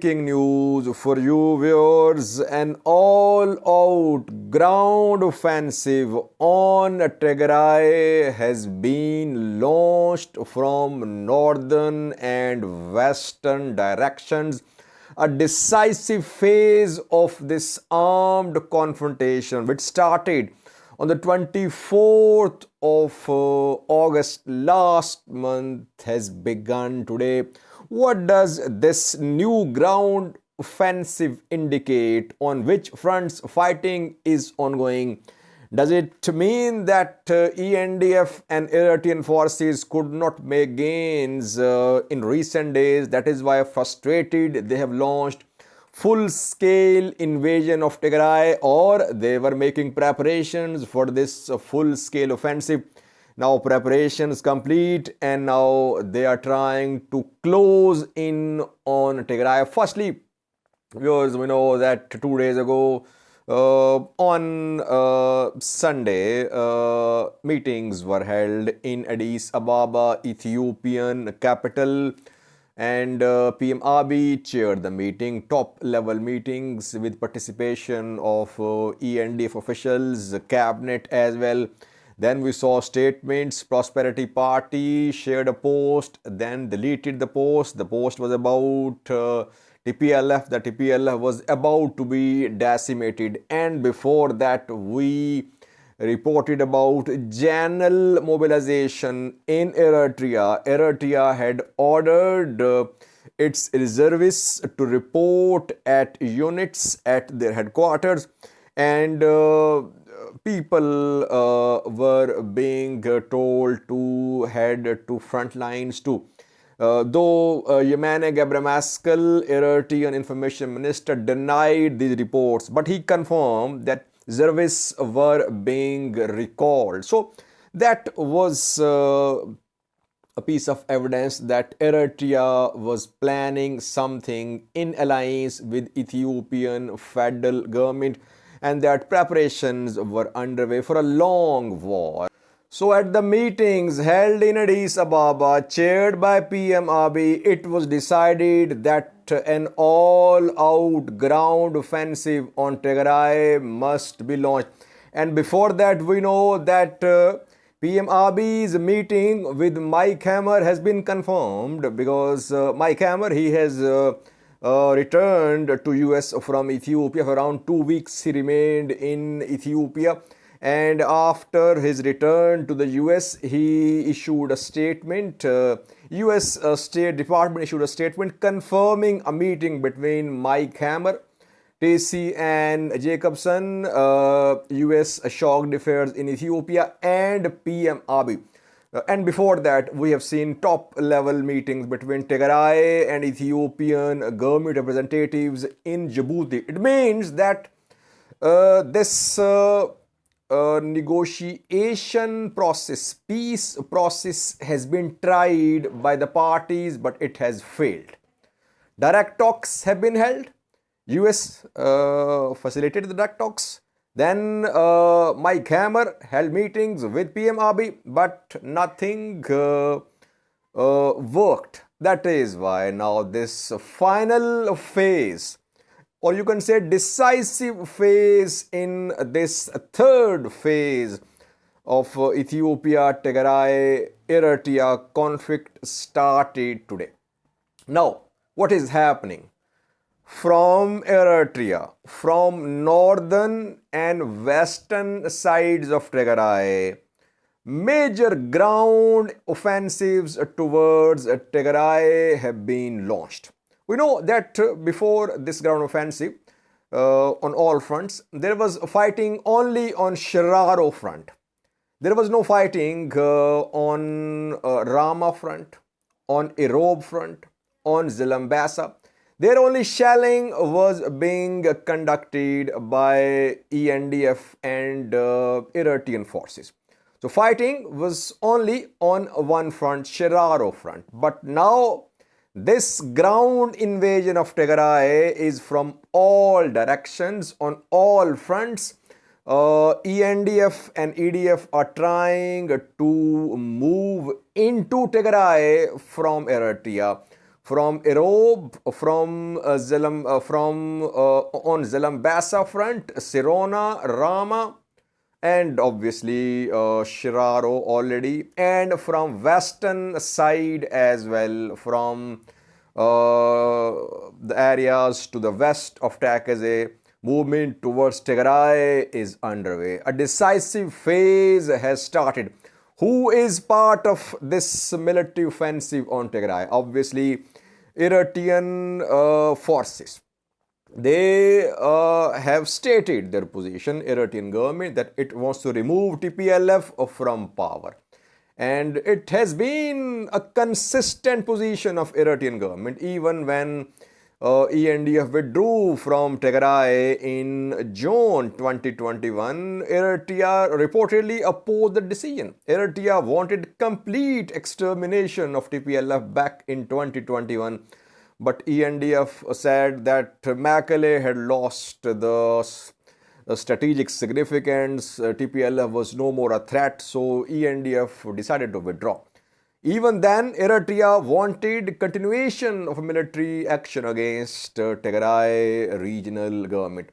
breaking news for you viewers. An all-out ground offensive on Tigray has been launched from northern and western directions. A decisive phase of this armed confrontation, which started on the 24th of August last month, has begun today. What does this new ground offensive indicate? On which fronts fighting is ongoing? Does it mean that ENDF and Eritrean forces could not make gains in recent days? That is why, frustrated, they have launched full-scale invasion of Tigray, or they were making preparations for this full-scale offensive. Now preparations complete, and now they are trying to close in on Tigray. Firstly, viewers, we know that 2 days ago, on Sunday, meetings were held in Addis Ababa, Ethiopian capital, and PM Abiy chaired the meeting, top-level meetings with participation of ENDF officials, cabinet as well. Then we saw statements. Prosperity Party shared a post, then deleted the post. The post was about TPLF. The TPLF was about to be decimated. And before that, we reported about general mobilization in Eritrea. Eritrea had ordered its reservists to report at units at their headquarters, and people were being told to head to front lines too. Though Yemane Gebremeskel, Eritrean information minister, denied these reports, but he confirmed that reservists were being recalled. So that was a piece of evidence that Eritrea was planning something in alliance with Ethiopian federal government, and that preparations were underway for a long war. So at the meetings held in Addis Ababa, chaired by PM Abiy, it was decided that an all-out ground offensive on Tigray must be launched. And before that, we know that PM Abiy's meeting with Mike Hammer has been confirmed, because Mike Hammer, he has returned to US from Ethiopia. For around 2 weeks he remained in Ethiopia, and after his return to the US, he issued a statement. US State Department issued a statement confirming a meeting between Mike Hammer, T.C. and Jacobson, US Shocked Affairs in Ethiopia, and PM Abiy. And before that, we have seen top-level meetings between Tigray and Ethiopian government representatives in Djibouti. It means that this negotiation process, peace process, has been tried by the parties, but it has failed. Direct talks have been held. US facilitated the direct talks. Then Mike Hammer held meetings with PM Abiy, but nothing worked. That is why now this final phase, or you can say decisive phase, in this third phase of Ethiopia-Tigray Eritrea conflict started today. Now, what is happening? From Eritrea, from northern and western sides of Tigray, major ground offensives towards Tigray have been launched. We know that before this ground offensive, on all fronts, there was fighting only on Shiraro front. There was no fighting on Rama front, on Erob front, on Zilambasa. There only shelling was being conducted by ENDF and Eritrean forces. So fighting was only on one front, Shiraro front. But now this ground invasion of Tigray is from all directions, on all fronts. ENDF and EDF are trying to move into Tigray from Eritrea. from Erob, from on Zalambasa front, Sirona, Rama, and obviously Shiraro already, and from western side as well, from the areas to the west of Takase, movement towards Tigray is underway. A decisive phase has started. Who is part of this military offensive on Tigray? Obviously, Eritrean forces. They have stated their position, Eritrean government, that it wants to remove TPLF from power. And it has been a consistent position of Eritrean government, even when ENDF withdrew from Tigray in June 2021. Eritrea reportedly opposed the decision. Eritrea wanted complete extermination of TPLF back in 2021. But ENDF said that Mekelle had lost the strategic significance. TPLF was no more a threat, so ENDF decided to withdraw. Even then, Eritrea wanted continuation of military action against Tigray regional government.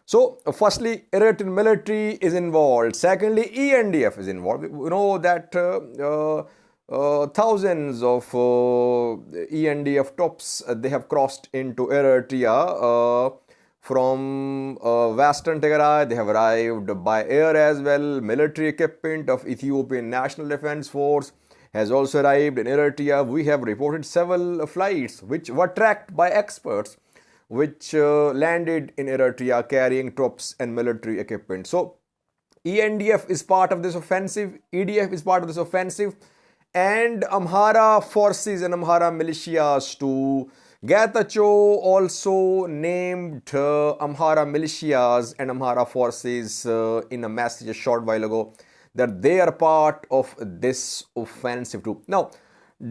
So, firstly, Eritrean military is involved. Secondly, ENDF is involved. We know that thousands of ENDF troops they have crossed into Eritrea from western Tigray. They have arrived by air as well. Military equipment of Ethiopian National Defense Force has also arrived in Eritrea. We have reported several flights which were tracked by experts, which landed in Eritrea carrying troops and military equipment. So, ENDF is part of this offensive, EDF is part of this offensive, and Amhara forces and Amhara militias too. Getachew also named Amhara militias and Amhara forces in a message a short while ago that they are part of this offensive too. Now,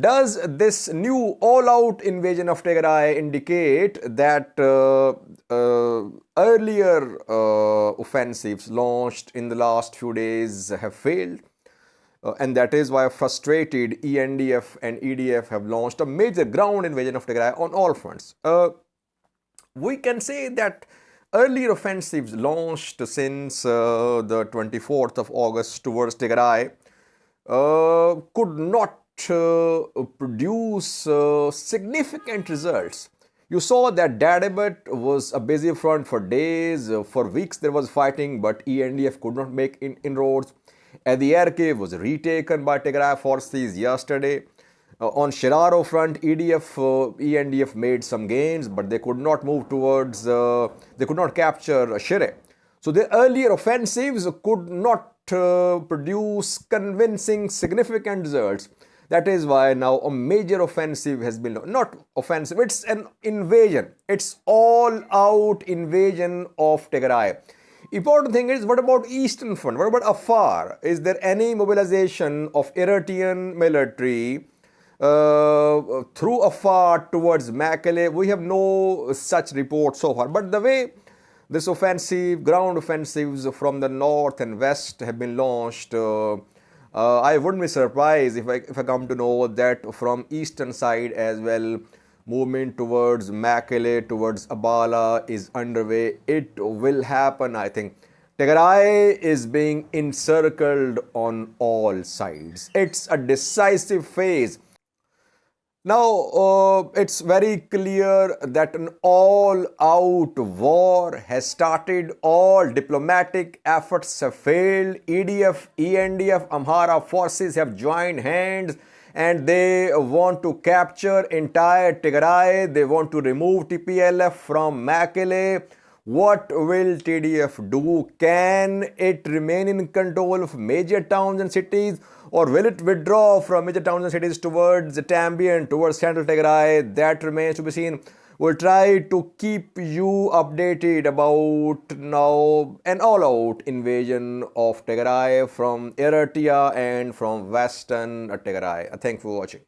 does this new all-out invasion of Tigray indicate that earlier offensives launched in the last few days have failed? And that is why frustrated ENDF and EDF have launched a major ground invasion of Tigray on all fronts. We can say that earlier offensives launched since the 24th of August towards Tigray could not produce significant results. You saw that Dadabet was a busy front for days. For weeks there was fighting, but ENDF could not make inroads. The air was retaken by Tigray forces yesterday. On Shiraro front, ENDF made some gains, but they could not move towards, they could not capture Shire. So the earlier offensives could not produce convincing, significant results. That is why now a major offensive has been, not offensive, it's an invasion. It's all-out invasion of Tigray. Important thing is, what about Eastern Front? What about Afar? Is there any mobilization of Eritrean military through Afar towards Mekelle? We have no such report so far. But the way this offensive, ground offensives from the north and west have been launched, I wouldn't be surprised if I come to know that from eastern side as well, movement towards Mekelle, towards Abala is underway. It will happen, I think. Tigray is being encircled on all sides. It's a decisive phase. Now, it's very clear that an all-out war has started. All diplomatic efforts have failed. EDF, ENDF, Amhara forces have joined hands and they want to capture entire Tigray. They want to remove TPLF from Mekelle. What will TDF do? Can it remain in control of major towns and cities, or will it withdraw from major towns and cities towards Tambian, towards central Tigray? That remains to be seen. We'll try to keep you updated about now an all-out invasion of Tigray from Eritrea and from western Tigray. Thank you for watching.